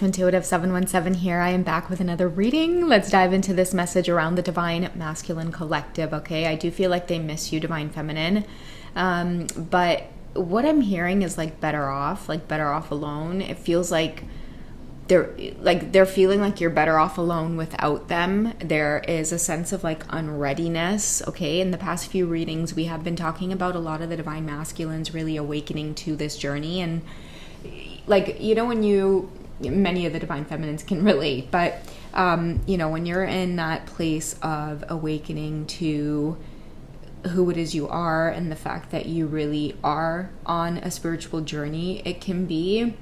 to Intuitive 717 here. I am back with another reading. Let's dive into this message around the Divine Masculine Collective, okay? I do feel like they miss you, Divine Feminine. But what I'm hearing is better off alone. It feels like they're feeling like you're better off alone without them. There is a sense of unreadiness, okay? In the past few readings, we have been talking about a lot of the Divine Masculines really awakening to this journey, and many of the Divine Feminines can relate, but when you're in that place of awakening to who it is you are and the fact that you really are on a spiritual journey, it can be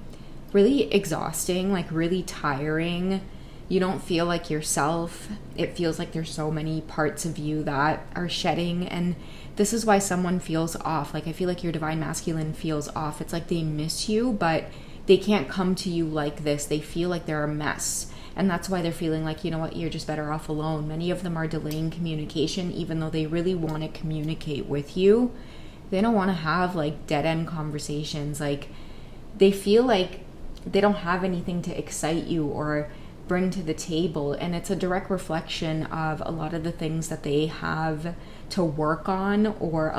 really exhausting, really tiring. You don't feel like yourself. It feels like there's so many parts of you that are shedding, and this is why someone feels off. I feel like your Divine Masculine feels off. It's like they miss you, but they can't come to you like this. They feel like they're a mess, and that's why they're feeling like, you know what, you're just better off alone. Many of them are delaying communication, even though they really want to communicate with you. They don't want to have dead-end conversations. They feel like they don't have anything to excite you or bring to the table, and it's a direct reflection of a lot of the things that they have to work on, or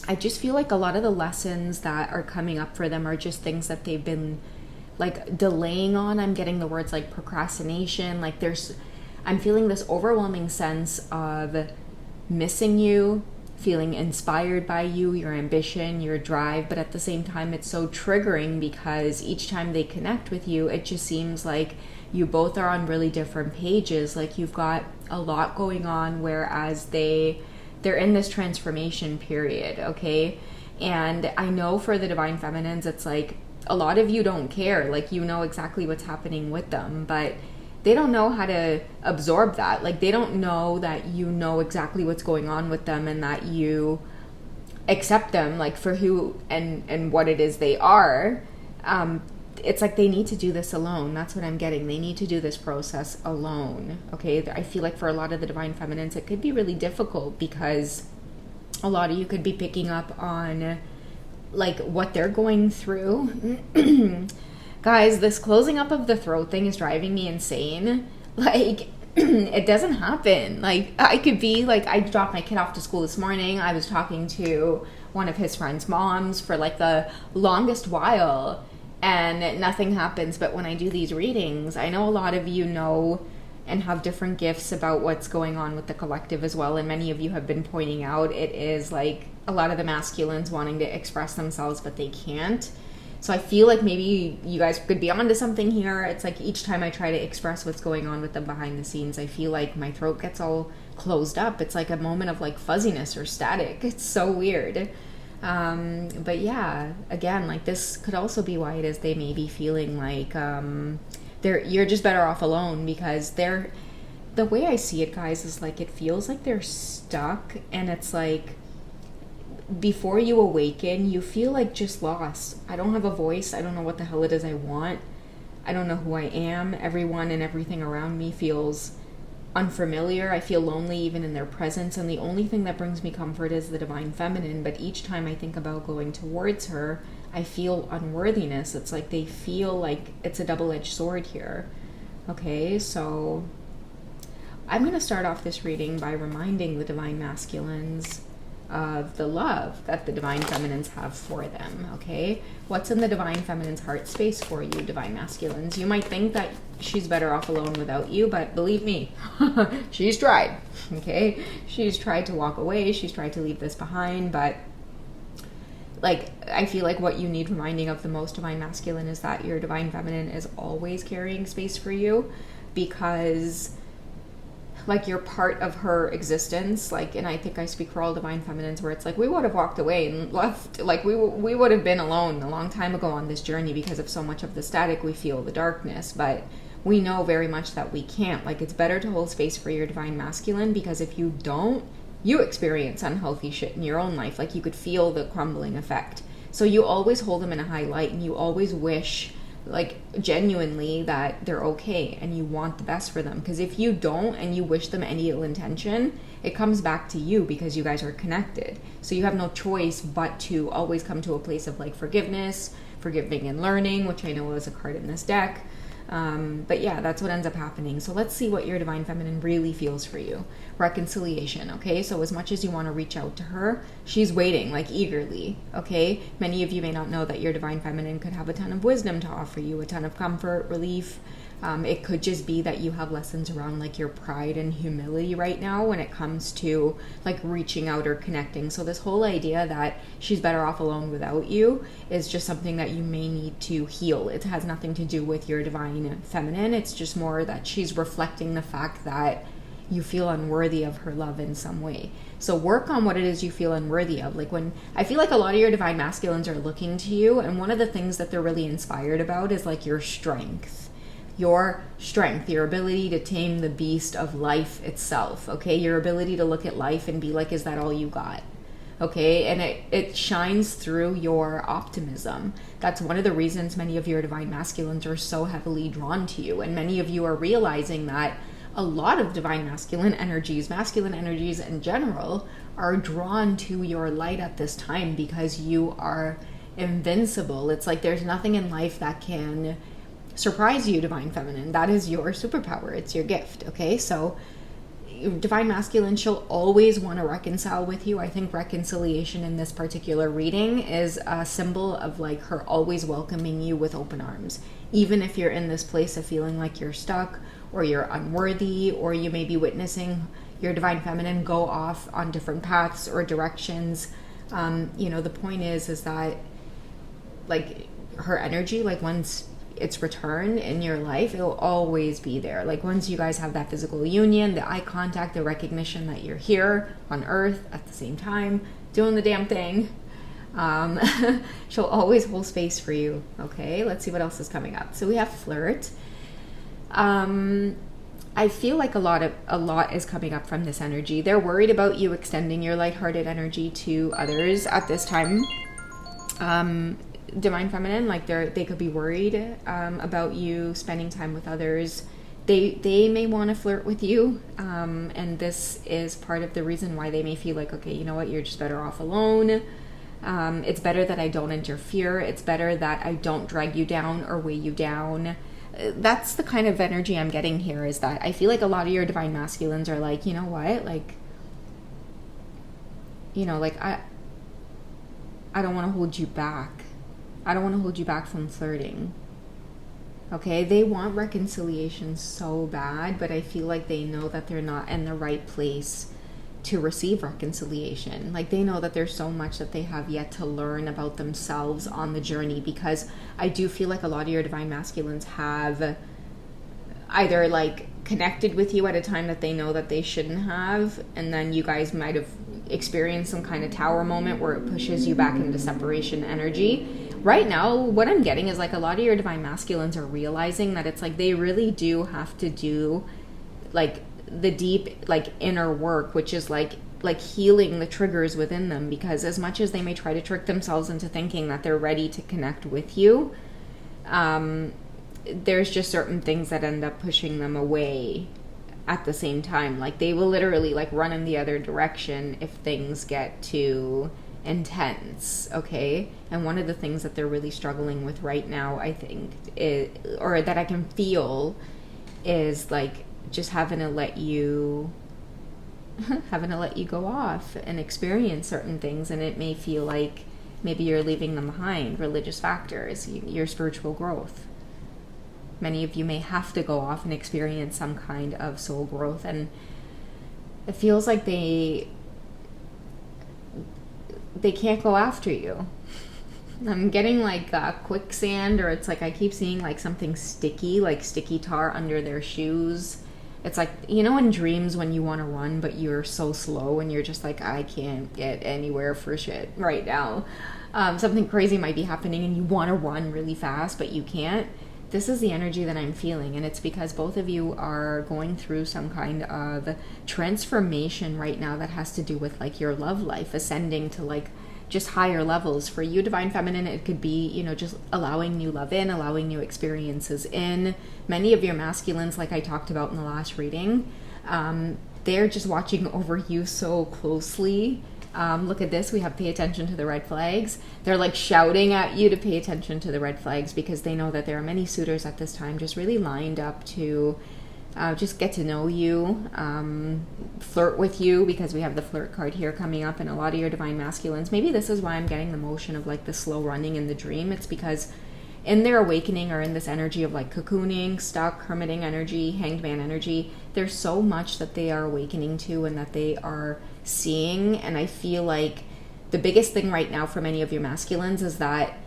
I just feel like a lot of the lessons that are coming up for them are just things that they've been delaying on. I'm getting the words procrastination. I'm feeling this overwhelming sense of missing you, feeling inspired by you, your ambition, your drive, but at the same time it's so triggering because each time they connect with you, it just seems like you both are on really different pages. You've got a lot going on, whereas they're in this transformation period, okay? And I know for the Divine Feminines, it's a lot of you don't care. You know exactly what's happening with them, but they don't know how to absorb that. They don't know that you know exactly what's going on with them and that you accept them for who and what it is they are. It's they need to do this alone. That's what I'm getting. They need to do this process alone, okay? I feel like for a lot of the Divine Feminines, it could be really difficult because a lot of you could be picking up on what they're going through. Guys, this closing up of the throat thing is driving me insane. It doesn't happen. I could be I dropped my kid off to school this morning. I was talking to one of his friend's moms for the longest while, and nothing happens. But when I do these readings, I know a lot of you know and have different gifts about what's going on with the collective as well. And many of you have been pointing out it is a lot of the masculines wanting to express themselves, but they can't. So I feel like maybe you guys could be onto something here. It's each time I try to express what's going on with them behind the scenes, I feel like my throat gets all closed up. It's a moment of fuzziness or static. It's so weird. But yeah, again, this could also be why it is they may be feeling you're just better off alone, because the way I see it, guys, is it feels like they're stuck, and it's before you awaken, you feel just lost. I don't have a voice. I don't know what the hell it is I want. I don't know who I am. Everyone and everything around me feels unfamiliar. I feel lonely even in their presence, and the only thing that brings me comfort is the Divine Feminine. But each time I think about going towards her, I feel unworthiness. It's they feel it's a double-edged sword here. Okay, so I'm going to start off this reading by reminding the Divine Masculines of the love that the Divine Feminines have for them, okay? What's in the Divine Feminine's heart space for you, Divine Masculines? You might think that she's better off alone without you, but believe me, she's tried, okay? She's tried to walk away, she's tried to leave this behind, but I feel like what you need reminding of the most, Divine Masculine, is that your Divine Feminine is always carrying space for you, because you're part of her existence. And I think I speak for all Divine Feminines, where it's we would have walked away and left, we would have been alone a long time ago on this journey because of so much of the static we feel, the darkness, but we know very much that we can't. It's better to hold space for your Divine Masculine, because if you don't, you experience unhealthy shit in your own life. You could feel the crumbling effect. So you always hold them in a high light, and you always wish genuinely that they're okay, and you want the best for them. Because if you don't, and you wish them any ill intention, it comes back to you, because you guys are connected. So you have no choice but to always come to a place of forgiveness, forgiving and learning, which I know is a card in this deck. But yeah, that's what ends up happening. So let's see what your divine feminine really feels for you. Reconciliation, okay? So as much as you want to reach out to her, she's waiting, like, eagerly, okay? Many of you may not know that your divine feminine could have a ton of wisdom to offer you, a ton of comfort, relief. It could just be that you have lessons around, like, your pride and humility right now when it comes to, like, reaching out or connecting. So this whole idea that she's better off alone without you is just something that you may need to heal. It has nothing to do with your divine feminine. It's just more that she's reflecting the fact that you feel unworthy of her love in some way. So work on what it is you feel unworthy of. Like, when I feel like a lot of your divine masculines are looking to you, and one of the things that they're really inspired about is, like, your strength, your ability to tame the beast of life itself, okay? Your ability to look at life and be like, is that all you got? Okay, and it shines through your optimism. That's one of the reasons many of your divine masculines are so heavily drawn to you, and many of you are realizing that a lot of divine masculine energies in general, are drawn to your light at this time because you are invincible. It's like there's nothing in life that can surprise you, divine feminine. That is your superpower. It's your gift, okay? So divine masculine, she'll always want to reconcile with you. I think reconciliation in this particular reading is a symbol of, like, her always welcoming you with open arms. Even if you're in this place of feeling like you're stuck or you're unworthy, or you may be witnessing your divine feminine go off on different paths or directions. The point is that, like, her energy, like, once its return in your life, it'll always be there. Like, once you guys have that physical union, the eye contact, the recognition that you're here on earth at the same time doing the damn thing, she'll always hold space for you. Okay, let's see what else is coming up. So we have flirt. I feel like a lot is coming up from this energy. They're worried about you extending your lighthearted energy to others at this time. Divine feminine, like, they could be worried about you spending time with others. They may want to flirt with you, and this is part of the reason why they may feel like, okay, you know what, you're just better off alone. It's better that I don't interfere. It's better that I don't drag you down or weigh you down. That's the kind of energy I'm getting here, is that I feel like a lot of your divine masculines are like, you know what, like, I don't want to hold you back. I don't want to hold you back from flirting. Okay, they want reconciliation so bad, but I feel like they know that they're not in the right place to receive reconciliation. Like, they know that there's so much that they have yet to learn about themselves on the journey, because I do feel like a lot of your divine masculines have either, like, connected with you at a time that they know that they shouldn't have, and then you guys might have experienced some kind of tower moment where it pushes you back into separation energy. Right now, what I'm getting is, like, a lot of your divine masculines are realizing that it's like they really do have to do, like, the deep, like, inner work, which is like healing the triggers within them, because as much as they may try to trick themselves into thinking that they're ready to connect with you, there's just certain things that end up pushing them away at the same time. Like, they will literally, like, run in the other direction if things get too intense, okay? And one of the things that they're really struggling with right now, I think, or that I can feel, is, like, just having to let you go off and experience certain things, and it may feel like maybe you're leaving them behind. Religious factors, your spiritual growth. Many of you may have to go off and experience some kind of soul growth, and it feels like they can't go after you. I'm getting, like, quicksand, or it's like I keep seeing, like, something sticky, like sticky tar under their shoes. It's like, in dreams when you want to run, but you're so slow and you're just like, I can't get anywhere for shit right now. Something crazy might be happening and you want to run really fast, but you can't. This is the energy that I'm feeling, and it's because both of you are going through some kind of transformation right now that has to do with, like, your love life ascending to, like, just higher levels. For you, divine feminine, it could be, just allowing new love in, allowing new experiences in. Many of your masculines, like I talked about in the last reading, they're just watching over you so closely Look at this. We have pay attention to the red flags. They're like shouting at you to pay attention to the red flags because they know that there are many suitors at this time just really lined up to just get to know you, flirt with you, because we have the flirt card here coming up, and a lot of your divine masculines. Maybe this is why I'm getting the motion of like the slow running in the dream. It's because in their awakening or in this energy of like cocooning, stuck, hermiting energy, hanged man energy, there's so much that they are awakening to and that they are seeing. And I feel like the biggest thing right now for many of your masculines is that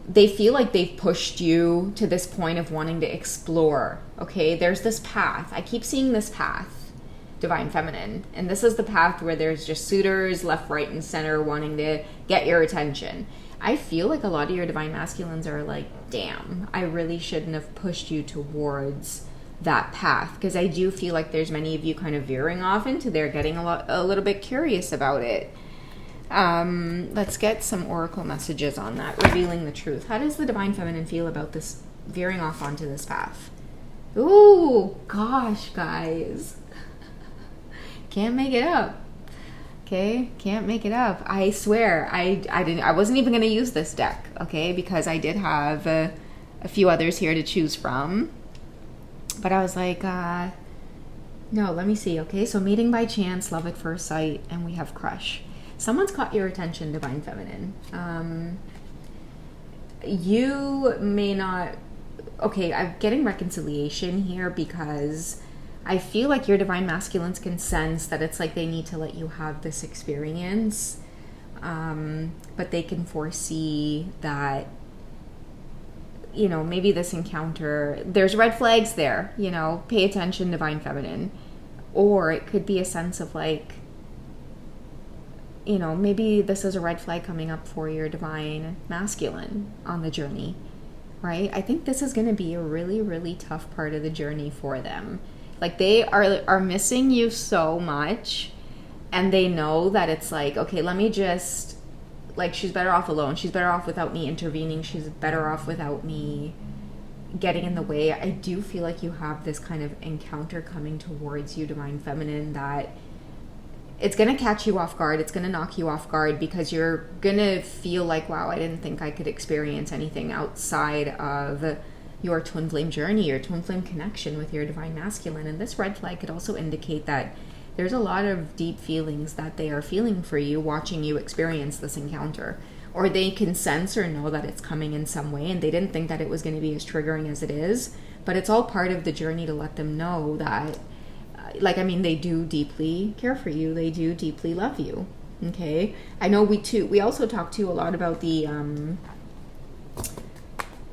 they feel like they've pushed you to this point of wanting to explore. Okay, there's this path. I keep seeing this path, divine feminine, and this is the path where there's just suitors left, right, and center wanting to get your attention. I feel like a lot of your divine masculines are like, damn, I really shouldn't have pushed you towards that path, because I do feel like there's many of you kind of veering off into there, getting a little bit curious about it. Let's get some oracle messages on that, revealing the truth. How does the divine feminine feel about this veering off onto this path? Ooh, gosh, guys. Can't make it up. Okay, can't make it up. I swear, I wasn't even going to use this deck, okay, because I did have a few others here to choose from. But I was like, no, let me see, okay? So meeting by chance, love at first sight, and we have crush. Someone's caught your attention, divine feminine. You may not... Okay, I'm getting reconciliation here because I feel like your divine masculines can sense that it's like they need to let you have this experience. But they can foresee that, you know, maybe this encounter, there's red flags there, you know, pay attention, divine feminine. Or it could be a sense of like, you know, maybe this is a red flag coming up for your divine masculine on the journey, right? I think this is going to be a really, really tough part of the journey for them. Like they are missing you so much, and they know that it's like, okay, let me just, like, she's better off alone. She's better off without me intervening. She's better off without me getting in the way. I do feel like you have this kind of encounter coming towards you, divine feminine, that it's going to catch you off guard. It's going to knock you off guard because you're going to feel like, wow, I didn't think I could experience anything outside of your twin flame journey, your twin flame connection with your divine masculine. And this red flag could also indicate that there's a lot of deep feelings that they are feeling for you, watching you experience this encounter. Or they can sense or know that it's coming in some way, and they didn't think that it was going to be as triggering as it is. But it's all part of the journey to let them know that, like, I mean, they do deeply care for you. They do deeply love you. Okay? I know we also talk too a lot about the,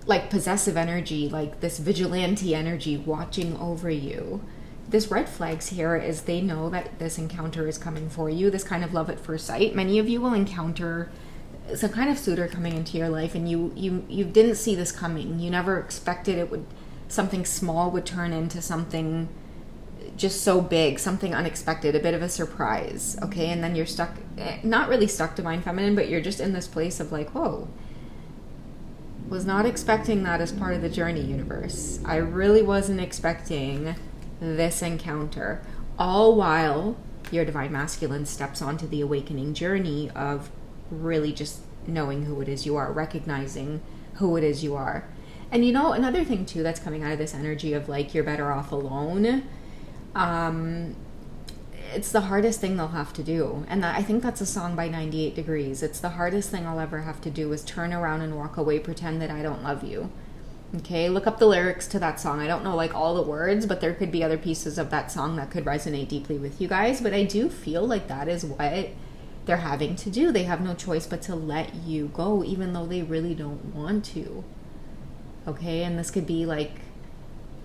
like, possessive energy, like this vigilante energy watching over you. This red flags here is they know that this encounter is coming for you, this kind of love at first sight. Many of you will encounter some kind of suitor coming into your life, and you didn't see this coming. You never expected it would, something small would turn into something just so big, something unexpected, a bit of a surprise, okay? And then you're stuck, not really stuck, divine feminine, but you're just in this place of like, whoa, was not expecting that as part of the journey, universe. I really wasn't expecting this encounter, all while your divine masculine steps onto the awakening journey of really just knowing who it is you are, recognizing who it is you are. And you know, another thing too that's coming out of this energy of like you're better off alone, it's the hardest thing they'll have to do. And I think that's a song by 98 Degrees. It's the hardest thing I'll ever have to do is turn around and walk away, pretend that I don't love you. Okay, look up the lyrics to that song. I don't know like all the words, but there could be other pieces of that song that could resonate deeply with you guys. But I do feel like that is what they're having to do. They have no choice but to let you go, even though they really don't want to. Okay, and this could be like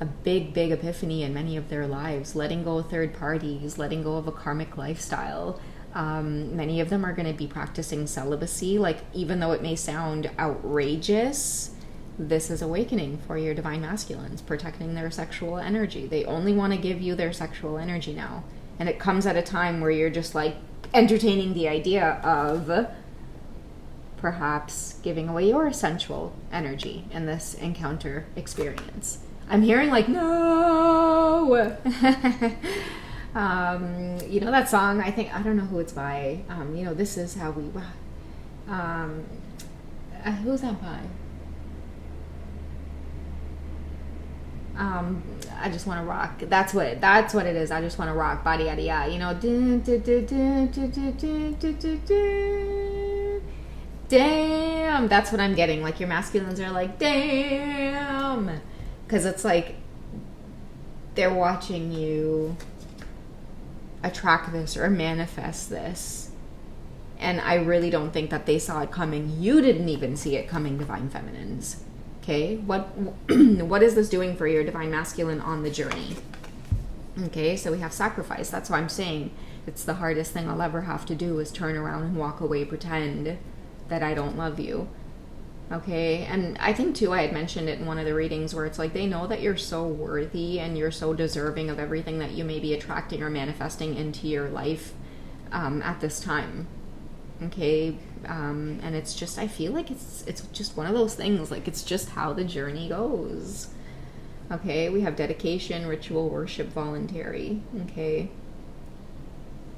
a big, big epiphany in many of their lives. Letting go of third parties, letting go of a karmic lifestyle. Many of them are going to be practicing celibacy. Like, even though it may sound outrageous, this is awakening for your divine masculines, protecting their sexual energy. They only want to give you their sexual energy now. And it comes at a time where you're just like entertaining the idea of perhaps giving away your sensual energy in this encounter experience. I'm hearing like, no. You know that song? I don't know who it's by. You know, This Is How We. Who's that by? I just want to rock. That's what it is. I just want to rock. Body yada yada. You know, damn. That's what I'm getting. Like your masculines are like, damn, because it's like they're watching you attract this or manifest this. And I really don't think that they saw it coming. You didn't even see it coming, Divine Feminines. Okay, what is this doing for your Divine Masculine on the journey? Okay, so we have sacrifice. That's why I'm saying it's the hardest thing I'll ever have to do is turn around and walk away, pretend that I don't love you. Okay, and I think too I had mentioned it in one of the readings where it's like they know that you're so worthy and you're so deserving of everything that you may be attracting or manifesting into your life at this time. Okay, and it's just, I feel like it's just one of those things, like it's just how the journey goes. Okay, we have dedication, ritual, worship, voluntary. Okay,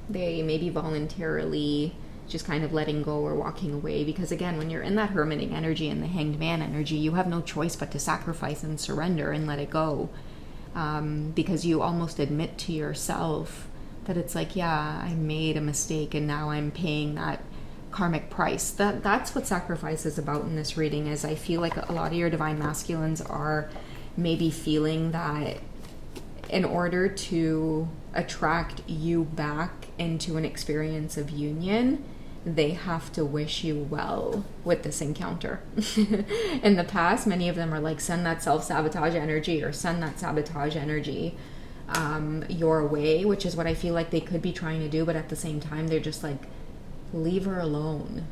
they may be voluntarily just kind of letting go or walking away, because again, when you're in that hermiting energy and the hanged man energy, you have no choice but to sacrifice and surrender and let it go, because you almost admit to yourself that it's like, yeah, I made a mistake and now I'm paying that karmic price. That's what sacrifice is about in this reading. Is I feel like a lot of your Divine Masculines are maybe feeling that in order to attract you back into an experience of union, they have to wish you well with this encounter. In the past, many of them are like, send that self-sabotage energy or send that sabotage energy your way, which is what I feel like they could be trying to do, but at the same time they're just like, leave her alone,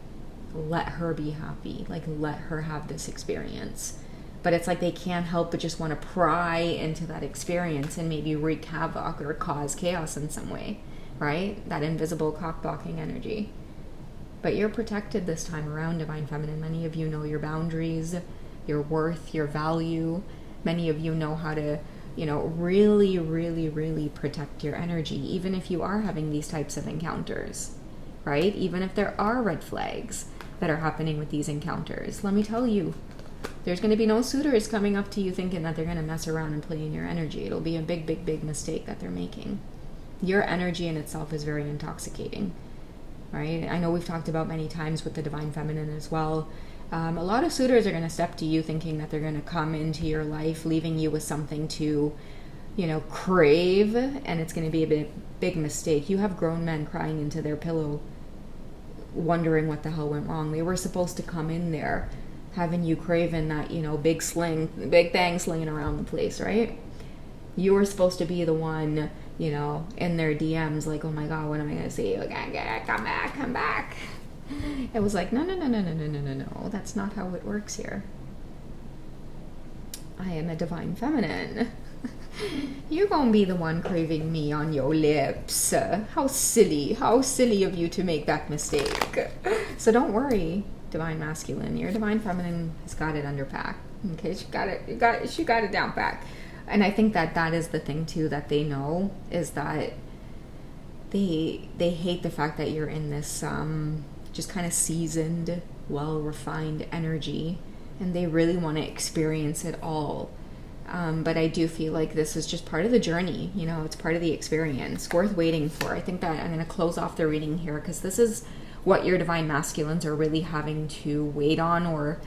let her be happy, like let her have this experience. But it's like they can't help but just want to pry into that experience and maybe wreak havoc or cause chaos in some way, right? That invisible cock-blocking energy. But you're protected this time around, Divine Feminine. Many of you know your boundaries, your worth, your value. Many of you know how to, you know, really, really, really protect your energy, even if you are having these types of encounters, right? Even if there are red flags that are happening with these encounters. Let me tell you, there's going to be no suitors coming up to you thinking that they're going to mess around and play in your energy. It'll be a big, big, big mistake that they're making. Your energy in itself is very intoxicating, right? I know we've talked about many times with the Divine Feminine as well. A lot of suitors are going to step to you thinking that they're going to come into your life, leaving you with something to, you know, crave, and it's going to be a big, big mistake. You have grown men crying into their pillow, wondering what the hell went wrong. They were supposed to come in there having you craving that, you know, big thing slinging around the place, right? You were supposed to be the one, you know, in their DMs like, oh my God, what am I going to say? Like, come back. It was like, no, that's not how it works here. I am a Divine Feminine. You're gonna be the one craving me on your lips. How silly of you to make that mistake. So don't worry, Divine Masculine. Your Divine Feminine has got it under pack. Okay, she got it down pack. And I think that is the thing too that they know, is that they hate the fact that you're in this just kind of seasoned, well-refined energy, and they really want to experience it all. But I do feel like this is just part of the journey, you know, it's part of the experience, worth waiting for. I think that I'm going to close off the reading here because this is what your Divine Masculines are really having to wait on, or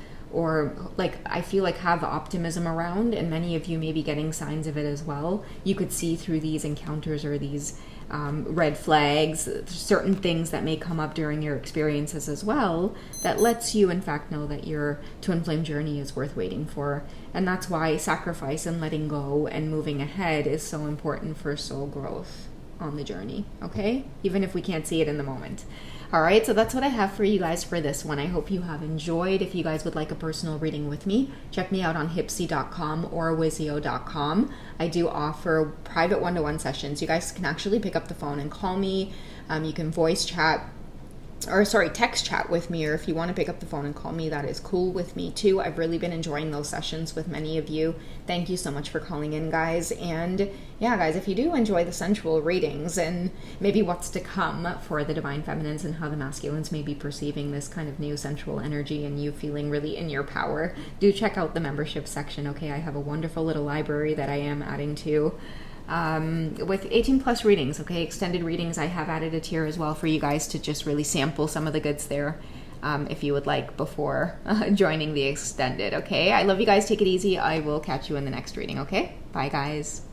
like, I feel like have optimism around, and many of you may be getting signs of it as well. You could see through these encounters or these red flags, certain things that may come up during your experiences as well, that lets you in fact know that your twin flame journey is worth waiting for. And that's why sacrifice and letting go and moving ahead is so important for soul growth on the journey, okay? Even if we can't see it in the moment. All right, so that's what I have for you guys for this one. I hope you have enjoyed. If you guys would like a personal reading with me, check me out on hipsy.com or wizio.com. I do offer private one-to-one sessions. You guys can actually pick up the phone and call me. You can voice chat. or sorry, text chat with me, or if you want to pick up the phone and call me, that is cool with me too. I've really been enjoying those sessions with many of you. Thank you so much for calling in, guys. And yeah, guys, if you do enjoy the sensual readings and maybe what's to come for the divine feminines and how the masculines may be perceiving this kind of new sensual energy and you feeling really in your power, do check out the membership section. Okay, I have a wonderful little library that I am adding to, with 18 plus readings, okay, extended readings. I have added a tier as well for you guys to just really sample some of the goods there, if you would like, before joining the extended. Okay, I love you guys. Take it easy. I will catch you in the next reading. Okay, bye guys.